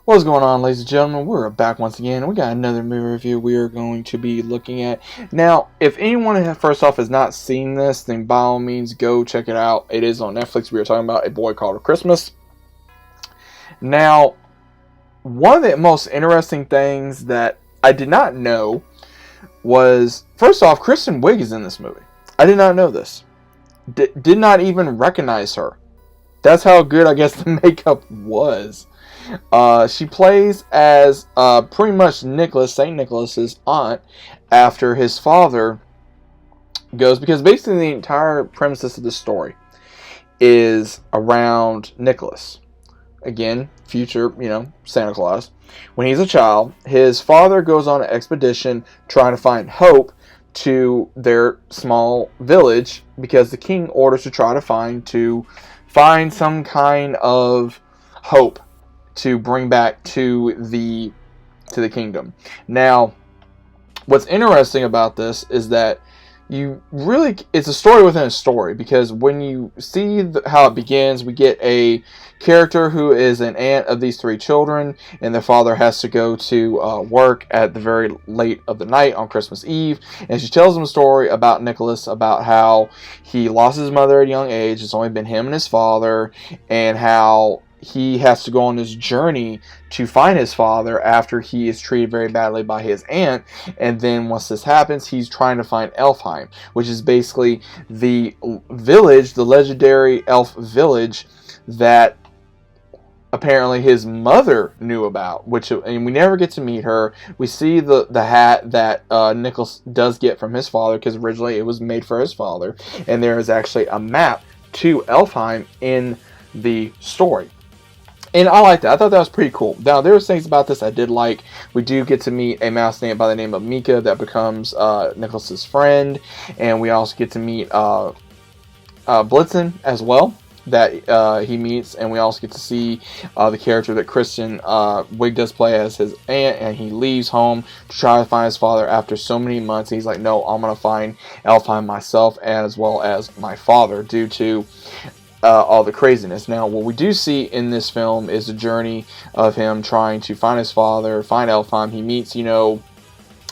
What's going on, ladies and gentlemen? We're back once again. We got another movie review we are going to be looking at. Now, if anyone, first off, has not seen this, then by all means, go check it out. It is on Netflix. We are talking about A Boy Called Christmas. Now, one of the most interesting things that I did not know was, first off, Kristen Wiig is in this movie. I did not know this. Did not even recognize her. That's how good, I guess, the makeup was. She plays as pretty much Nicholas, St. Nicholas's aunt, after his father goes, because basically the entire premises of the story is around Nicholas. Again, future, Santa Claus. When he's a child, his father goes on an expedition trying to find hope to their small village because the king orders to try to find some kind of hope to bring back to the kingdom. Now, what's interesting about this is that it's a story within a story, because when you see how it begins, we get a character who is an aunt of these three children, and their father has to go to work at the very late of the night on Christmas Eve, and she tells him a story about Nicholas, about how he lost his mother at a young age. It's only been him and his father, and how he has to go on this journey to find his father after he is treated very badly by his aunt. And then once this happens, he's trying to find Elfheim, which is basically the village, the legendary elf village that apparently his mother knew about, and we never get to meet her. We see the hat that Nicholas does get from his father, because originally it was made for his father, and there is actually a map to Elfheim in the story. And I like that. I thought that was pretty cool. Now, there's things about this I did like. We do get to meet a mouse named by the name of Mika that becomes Nicholas's friend. And we also get to meet Blitzen as well, that he meets. And we also get to see the character that Kristen Wiig does play as his aunt. And he leaves home to try to find his father after so many months. He's like, no, I'm going to find Elfheim myself, as well as my father, due to all the craziness. Now, what we do see in this film is the journey of him trying to find his father, find Elfheim. He meets,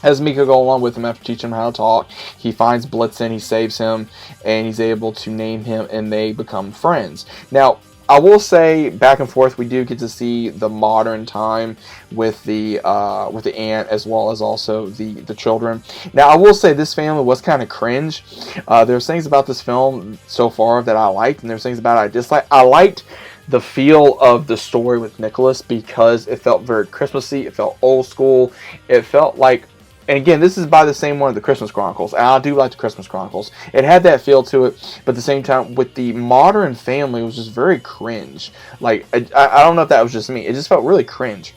as Mika go along with him after teaching him how to talk. He finds Blitzen, he saves him, and he's able to name him, and they become friends. Now, I will say, back and forth, we do get to see the modern time with the aunt, as well as also the children. Now, I will say this family was kind of cringe. There's things about this film so far that I liked, and there's things about it I disliked. I liked the feel of the story with Nicholas, because it felt very Christmassy. It felt old school. It felt like, and again, this is by the same one of the Christmas Chronicles. And I do like the Christmas Chronicles. It had that feel to it, but at the same time, with the modern family, it was just very cringe. Like, I don't know if that was just me. It just felt really cringe.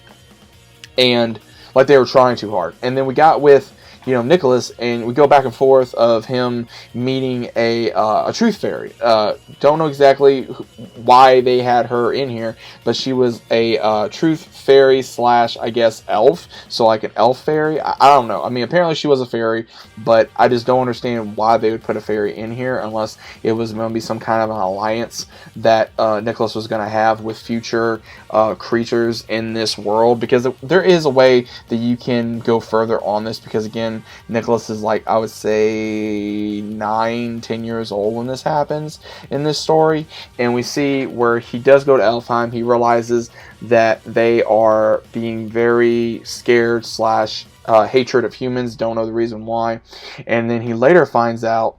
And like they were trying too hard. And then we got with, Nicholas, and we go back and forth of him meeting a truth fairy. Don't know exactly why they had her in here, but she was a truth fairy / I guess elf, so like an elf fairy. I don't know. I mean, apparently she was a fairy, but I just don't understand why they would put a fairy in here, unless it was going to be some kind of an alliance that Nicholas was going to have with future creatures in this world, because there is a way that you can go further on this, because again, Nicholas is like, I would say 9-10 years old when this happens in this story, and we see where he does go to Elfheim. He realizes that they are being very scared / hatred of humans, don't know the reason why, and then he later finds out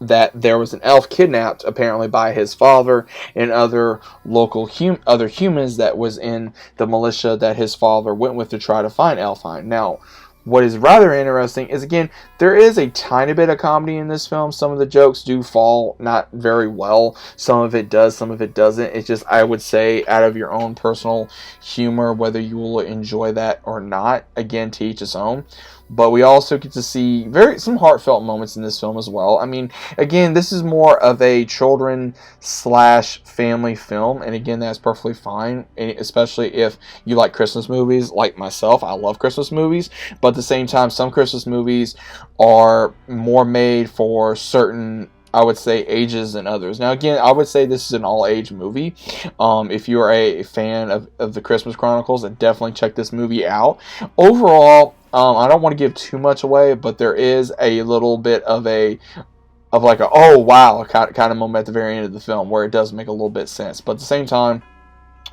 that there was an elf kidnapped apparently by his father and other local other humans that was in the militia that his father went with to try to find Elfheim. Now, what is rather interesting is, again, there is a tiny bit of comedy in this film. Some of the jokes do fall not very well. Some of it does, some of it doesn't. It's just, I would say, out of your own personal humor, whether you will enjoy that or not. Again, to each his own. But we also get to see some heartfelt moments in this film as well. I mean, again, this is more of a children / family film, and again, that's perfectly fine, especially if you like Christmas movies. Like myself, I love Christmas movies, but at the same time, some Christmas movies are more made for certain I would say, ages than others. Now, again, I would say this is an all-age movie. If you are a fan of the Christmas Chronicles, then definitely check this movie out. Overall, I don't want to give too much away, but there is a little bit of like a oh wow kind of moment at the very end of the film where it does make a little bit sense. But at the same time,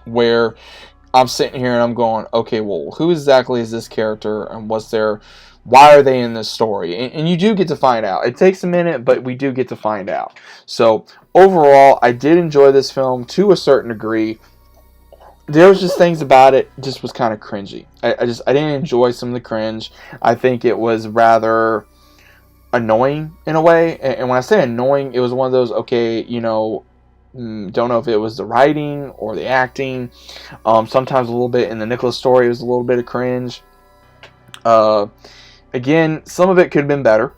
where I'm sitting here and I'm going, okay, well, who exactly is this character, and why are they in this story? And you do get to find out. It takes a minute, but we do get to find out. So overall, I did enjoy this film to a certain degree. There was just things about it just was kind of cringy. I didn't enjoy some of the cringe. I think it was rather annoying in a way. And when I say annoying, it was one of those, okay, don't know if it was the writing or the acting. Sometimes a little bit in the Nicholas story was a little bit of cringe. Again, some of it could have been better.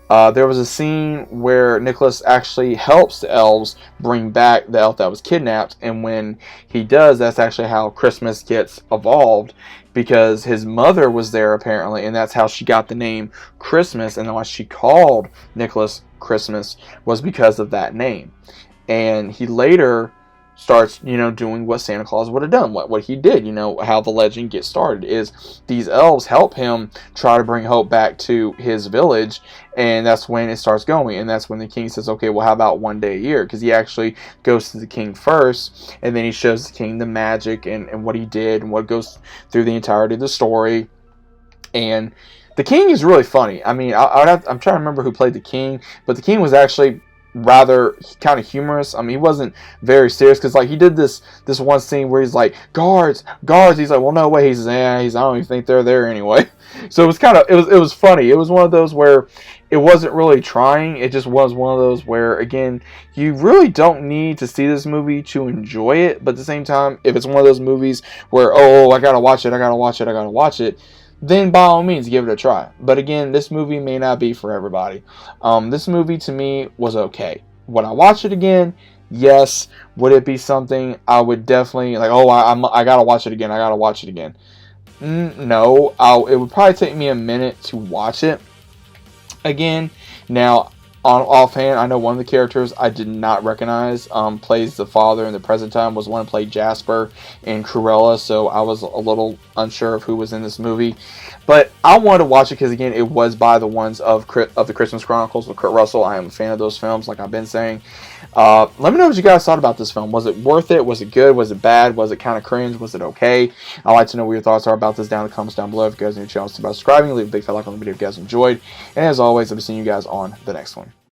There was a scene where Nicholas actually helps the elves bring back the elf that was kidnapped, and when he does, that's actually how Christmas gets evolved, because his mother was there apparently, and that's how she got the name Christmas, and why she called Nicholas Christmas was because of that name. And he later starts, doing what Santa Claus would have done, what he did, how the legend gets started is these elves help him try to bring hope back to his village, and that's when it starts going, and that's when the king says, okay, well, how about one day a year, because he actually goes to the king first, and then he shows the king the magic and what he did, and what goes through the entirety of the story. And the king is really funny. I mean, I'm trying to remember who played the king, but the king was actually rather kind of humorous. I mean, he wasn't very serious, because like he did this one scene where he's like, guards. He's like, well, no way. He says, I don't even think they're there anyway. So it was it was funny. It was one of those where it wasn't really trying. It just was one of those where, again, you really don't need to see this movie to enjoy it. But at the same time, if it's one of those movies where, oh, I gotta watch it, then by all means give it a try. But again, this movie may not be for everybody. This movie to me was okay. Would I watch it again? Yes. Would it be something I would definitely like, oh, I gotta watch it again? No. It would probably take me a minute to watch it again. Now, offhand, I know one of the characters I did not recognize plays the father in the present time, was one who played Jasper in Cruella, so I was a little unsure of who was in this movie. But I wanted to watch it because, again, it was by the ones of the Christmas Chronicles with Kurt Russell. I am a fan of those films, like I've been saying. Let me know what you guys thought about this film. Was it worth it? Was it good? Was it bad? Was it kind of cringe? Was it okay? I'd like to know what your thoughts are about this down in the comments down below. If you guys are new to the channel, subscribing, leave a big fat like on the video if you guys enjoyed. And as always, I'll be seeing you guys on the next one.